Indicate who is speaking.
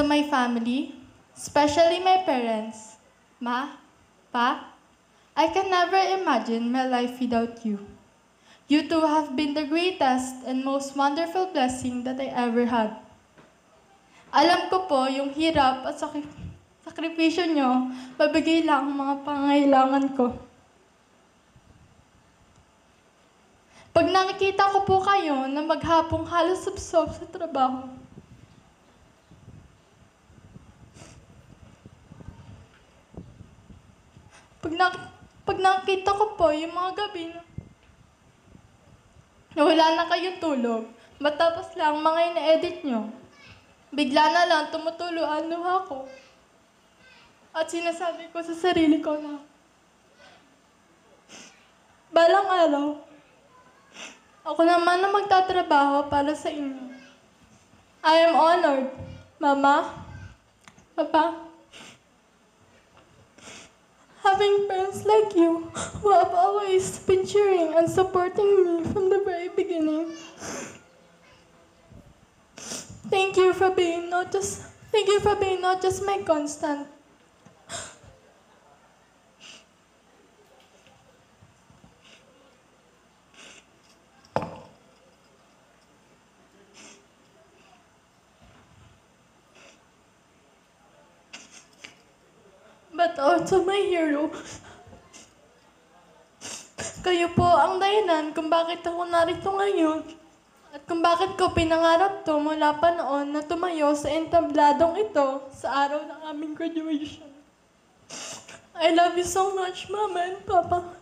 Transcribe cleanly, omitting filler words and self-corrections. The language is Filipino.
Speaker 1: to my family, especially my parents, Ma, Pa, I can never imagine my life without you. You two have been the greatest and most wonderful blessing that I ever had. Alam ko po yung hirap at sakripisyo nyo, mabigay lang ang mga pangailangan ko. Pag nakikita ko po kayo na maghapong halos subsob sa trabaho, pag nakikita ko po yung mga gabi na wala na kayong tulog, matapos lang mga ina-edit nyo, bigla na lang tumutulo ang luha ko. At sinasabi ko sa sarili ko na, balang araw, ako naman na magtatrabaho para sa inyo. I am honored, Mama, Papa, having friends like you who have always been cheering and supporting me from the very beginning. Thank you for being not just my constant. But also my hero. Kayo po ang dahilan kung bakit ako narito ngayon at kung bakit ko pinangarap to mula pa noon na tumayo sa entabladong ito sa araw ng aming graduation. I love you so much, Mama and Papa.